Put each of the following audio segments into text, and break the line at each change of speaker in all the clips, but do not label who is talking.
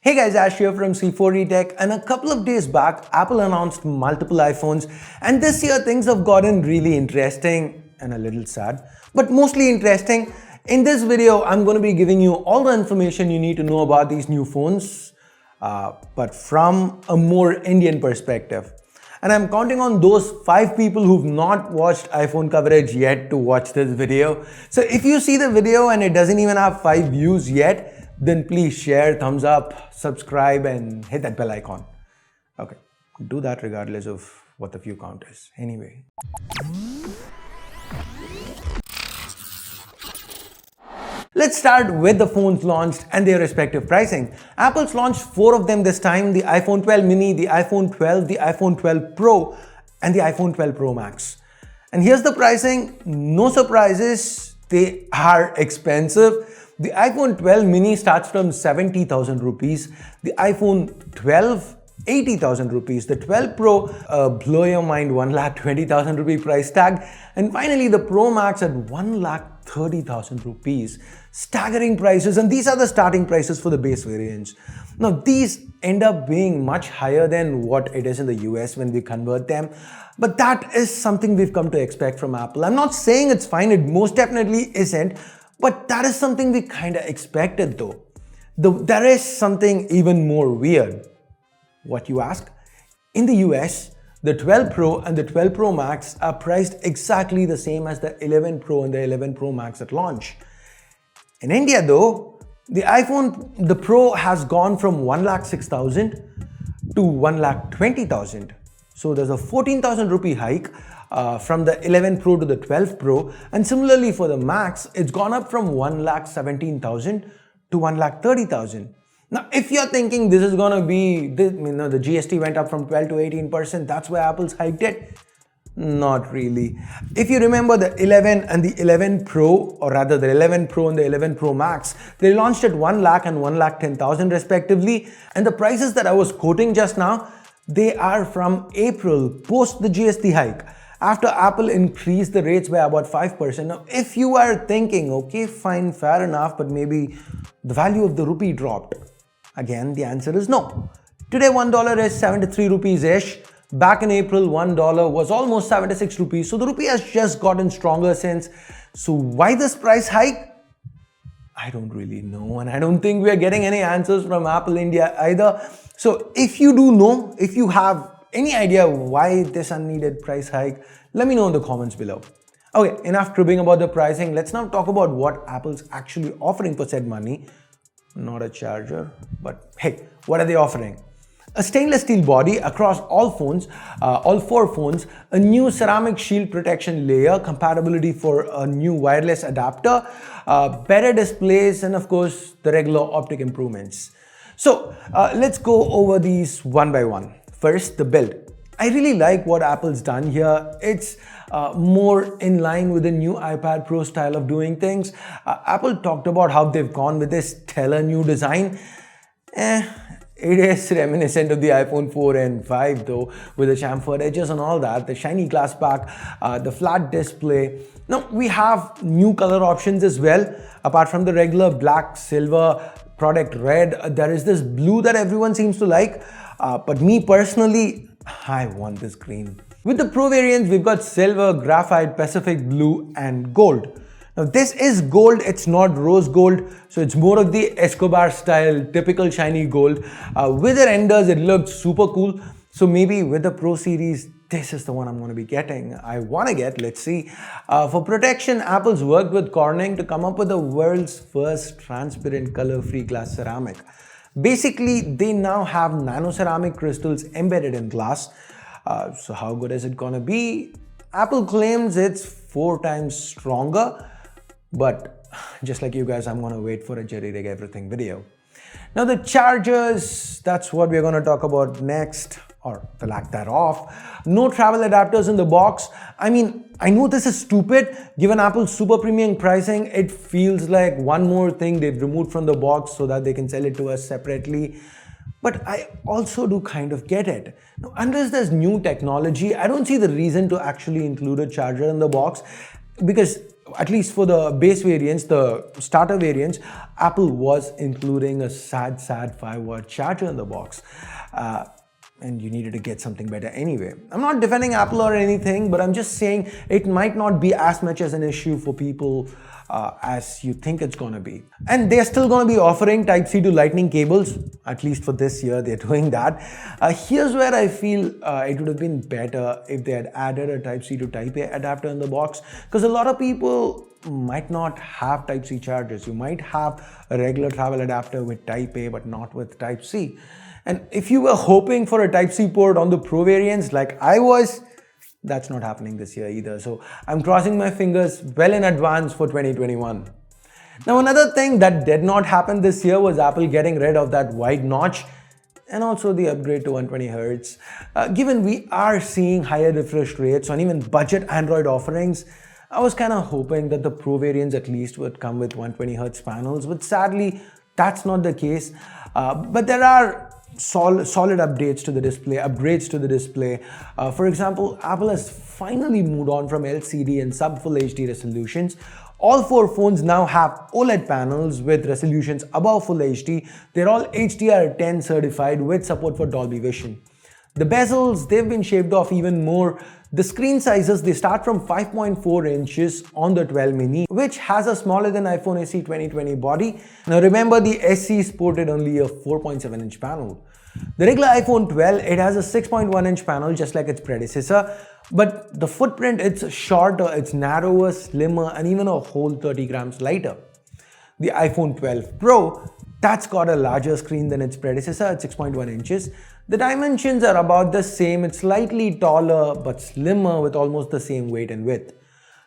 Hey guys, Ash here from C4E Tech, and a couple of days back, Apple announced multiple iPhones, and this year things have gotten really interesting and a little sad, but mostly interesting. In this video, I'm going to be giving you all the information you need to know about these new phones, but from a more Indian perspective. And I'm counting on those 5 people who've not watched iPhone coverage yet to watch this video. So if you see the video and it doesn't even have 5 views yet, then please share, thumbs up, subscribe, and hit that bell icon. Okay, do that regardless of what the view count is. Anyway. Let's start with the phones launched and their respective pricing. Apple's launched 4 of them this time: the iPhone 12 mini, the iPhone 12, the iPhone 12 Pro, and the iPhone 12 Pro Max. And here's the pricing. No surprises, they are expensive. The iPhone 12 mini starts from 70,000 rupees. The iPhone 12, 80,000 rupees. The 12 Pro, blow your mind, 1,20,000 rupee price tag. And finally, the Pro Max at 1,30,000 rupees. Staggering prices, and these are the starting prices for the base variants. Now, these end up being much higher than what it is in the US when we convert them. But that is something we've come to expect from Apple. I'm not saying it's fine, it most definitely isn't. But that is something we kind of expected though. There is something even more weird. What you ask? In the US, the 12 Pro and the 12 Pro Max are priced exactly the same as the 11 Pro and the 11 Pro Max at launch. In India though, the Pro has gone from 1,06,000 to 1,20,000. So there's a 14,000 rupee hike from the 11 Pro to the 12 Pro, and similarly for the Max, it's gone up from 1,17,000 to 1,30,000. Now, if you're thinking this is gonna be, the GST went up from 12 to 18%, that's why Apple's hiked it. Not really. If you remember the 11 and the 11 Pro, or rather the 11 Pro and the 11 Pro Max, they launched at 1 lakh and 1,10,000 respectively, and the prices that I was quoting just now, they are from April, post the GST hike, after Apple increased the rates by about 5%. Now, if you are thinking, okay, fine, fair enough, but maybe the value of the rupee dropped. Again, the answer is no. Today, $1 is 73 rupees-ish. Back in April, $1 was almost 76 rupees. So the rupee has just gotten stronger since. So why this price hike? I don't really know, and I don't think we are getting any answers from Apple India either. So if you do know, if you have any idea why this unneeded price hike, let me know in the comments below. Okay, enough cribbing about the pricing. Let's now talk about what Apple's actually offering for said money. Not a charger, but hey, what are they offering? A stainless steel body across all phones, all 4 phones, a new ceramic shield protection layer, compatibility for a new wireless adapter, better displays, and of course, the regular optic improvements. So let's go over these one by one. First, the build. I really like what Apple's done here. It's more in line with the new iPad Pro style of doing things. Apple talked about how they've gone with this stellar new design. It is reminiscent of the iPhone 4 and 5 though, with the chamfered edges and all that, the shiny glass back, the flat display. Now we have new color options as well. Apart from the regular black, silver, product red, there is this blue that everyone seems to like. But me personally, I want this green. With the Pro variants, we've got silver, graphite, Pacific blue, and gold. Now this is gold, it's not rose gold, so it's more of the Escobar style, typical shiny gold. With the renders, it looked super cool. So maybe with the Pro series, this is the one I'm going to be getting. I want to get, let's see. For protection, Apple's worked with Corning to come up with the world's first transparent color-free glass ceramic. Basically, they now have nano ceramic crystals embedded in glass. So how good is it gonna be? Apple claims it's 4 times stronger, but just like you guys, I'm gonna wait for a jerry rig everything video. Now the chargers, that's what we're gonna talk about next, or the lack thereof. No travel adapters in the box. I mean, I know this is stupid. Given Apple's super premium pricing, it feels like one more thing they've removed from the box so that they can sell it to us separately. But I also do kind of get it. Now, unless there's new technology, I don't see the reason to actually include a charger in the box, because at least for the base variants, the starter variants, Apple was including a sad 5-watt charger in the box. And you needed to get something better anyway. I'm not defending Apple or anything, but I'm just saying it might not be as much as an issue for people as you think it's gonna be. And they're still gonna be offering Type-C to Lightning cables, at least for this year, they're doing that. Here's where I feel it would have been better if they had added a Type-C to Type-A adapter in the box, because a lot of people might not have Type-C chargers. You might have a regular travel adapter with Type-A, but not with Type-C. And if you were hoping for a Type-C port on the Pro variants like I was, that's not happening this year either. So I'm crossing my fingers well in advance for 2021. Now, another thing that did not happen this year was Apple getting rid of that wide notch and also the upgrade to 120Hz. Given we are seeing higher refresh rates on even budget Android offerings, I was kind of hoping that the Pro variants at least would come with 120Hz panels, but sadly, that's not the case. But there are solid updates to the display, upgrades to the display. For example, Apple has finally moved on from LCD and sub-Full HD resolutions. All 4 phones now have OLED panels with resolutions above Full HD. They're all HDR10 certified with support for Dolby Vision. The bezels, they've been shaved off even more. The screen sizes, they start from 5.4 inches on the 12 mini, which has a smaller than iPhone SE 2020 body. Now remember, the SE sported only a 4.7 inch panel. The regular iPhone 12, it has a 6.1 inch panel just like its predecessor, but the footprint, it's shorter, it's narrower, slimmer, and even a whole 30 grams lighter. The iPhone 12 Pro, that's got a larger screen than its predecessor at 6.1 inches. The dimensions are about the same, it's slightly taller but slimmer with almost the same weight and width.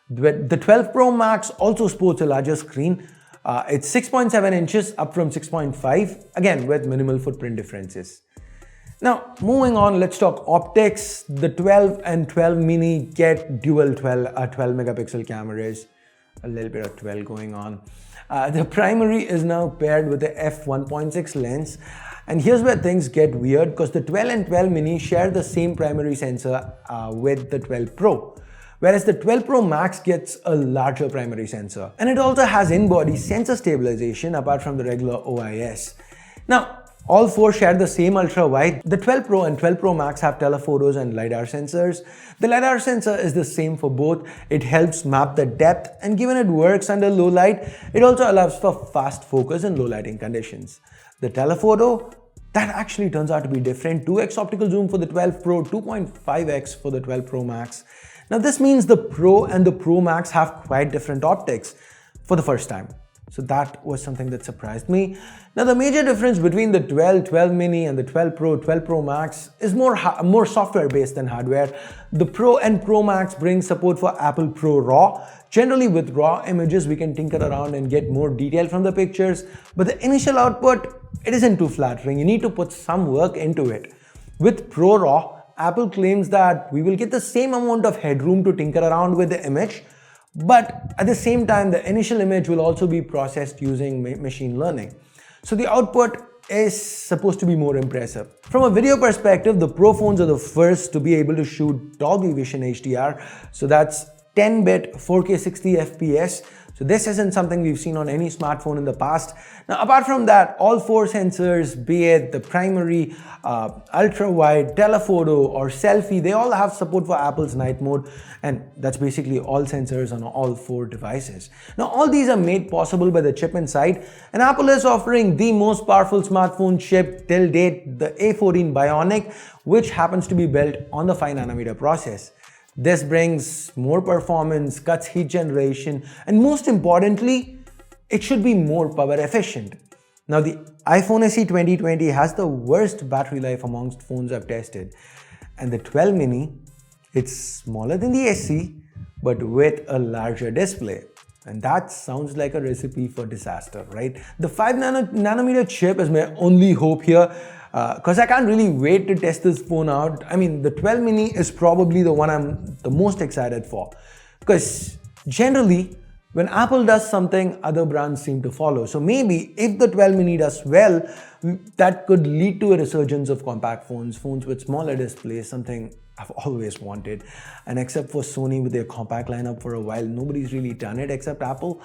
The 12 Pro Max also sports a larger screen. It's 6.7 inches up from 6.5, again with minimal footprint differences. Now moving on, let's talk optics. The 12 and 12 mini get dual 12 megapixel cameras. A little bit of 12 going on. The primary is now paired with the f1.6 lens. And here's where things get weird, because the 12 and 12 mini share the same primary sensor with the 12 Pro. Whereas the 12 Pro Max gets a larger primary sensor. And it also has in-body sensor stabilization apart from the regular OIS. Now, all 4 share the same ultra-wide. The 12 Pro and 12 Pro Max have telephotos and LiDAR sensors. The LiDAR sensor is the same for both. It helps map the depth, and given it works under low light, it also allows for fast focus in low lighting conditions. The telephoto, that actually turns out to be different. 2x optical zoom for the 12 Pro, 2.5x for the 12 Pro Max. Now this means the Pro and the Pro Max have quite different optics for the first time. So that was something that surprised me. Now the major difference between the 12 mini and the 12 Pro Max is more software based than hardware. The Pro and Pro Max bring support for Apple Pro RAW. Generally with RAW images, we can tinker around and get more detail from the pictures, but the initial output, it isn't too flattering. You need to put some work into it. With Pro RAW, Apple claims that we will get the same amount of headroom to tinker around with the image, but at the same time, the initial image will also be processed using machine learning. So the output is supposed to be more impressive. From a video perspective, the Pro phones are the first to be able to shoot Dolby Vision HDR. So that's 10-bit 4K 60 FPS. So this isn't something we've seen on any smartphone in the past. Now, apart from that, all 4 sensors, be it the primary, ultra-wide, telephoto, or selfie, they all have support for Apple's night mode, and that's basically all sensors on all 4 devices. Now, all these are made possible by the chip inside, and Apple is offering the most powerful smartphone chip till date, the A14 Bionic, which happens to be built on the 5nm process. This brings more performance, cuts heat generation, and most importantly, it should be more power efficient. Now, the iPhone SE 2020 has the worst battery life amongst phones I've tested. And the 12 mini, it's smaller than the SE, but with a larger display. And that sounds like a recipe for disaster, right? The 5nm chip is my only hope here, because I can't really wait to test this phone out. I mean, the 12 mini is probably the one I'm the most excited for, because generally, when Apple does something, other brands seem to follow. So maybe if the 12 mini does well, that could lead to a resurgence of compact phones with smaller displays, something I've always wanted. And except for Sony with their compact lineup for a while, nobody's really done it except Apple.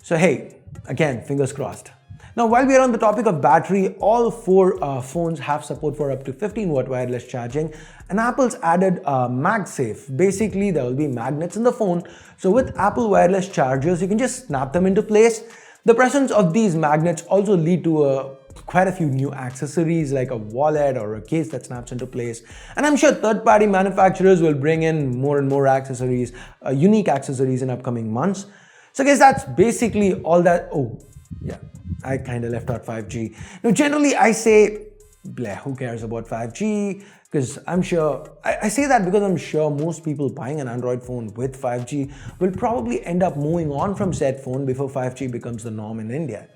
So hey, again, fingers crossed. Now, while we are on the topic of battery, all four phones have support for up to 15-watt wireless charging, and Apple's added MagSafe. Basically, there will be magnets in the phone. So with Apple wireless chargers, you can just snap them into place. The presence of these magnets also lead to quite a few new accessories like a wallet or a case that snaps into place. And I'm sure third-party manufacturers will bring in more and more accessories, unique accessories in upcoming months. So guys, that's basically all that. Oh, yeah. I kind of left out 5G. Now, generally, I say, bleh, who cares about 5G? Because I'm sure, I say that because I'm sure most people buying an Android phone with 5G will probably end up moving on from said phone before 5G becomes the norm in India.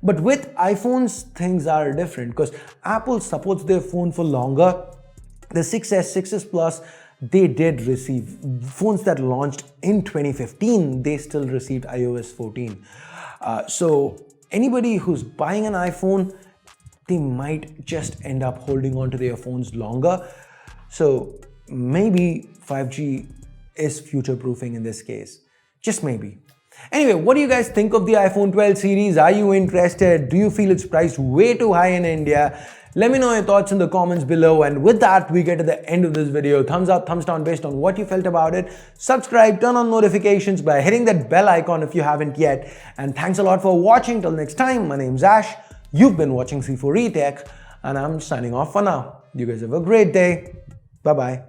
But with iPhones, things are different because Apple supports their phone for longer. The 6S, 6S Plus, they did receive phones that launched in 2015, they still received iOS 14. So anybody who's buying an iPhone, they might just end up holding on to their phones longer. So maybe 5G is future-proofing in this case. Just maybe. Anyway, what do you guys think of the iPhone 12 series? Are you interested? Do you feel it's priced way too high in India? Let me know your thoughts in the comments below. And with that, we get to the end of this video. Thumbs up, thumbs down based on what you felt about it. Subscribe, turn on notifications by hitting that bell icon if you haven't yet. And thanks a lot for watching. Till next time, my name's Ash. You've been watching C4E Tech, and I'm signing off for now. You guys have a great day. Bye-bye.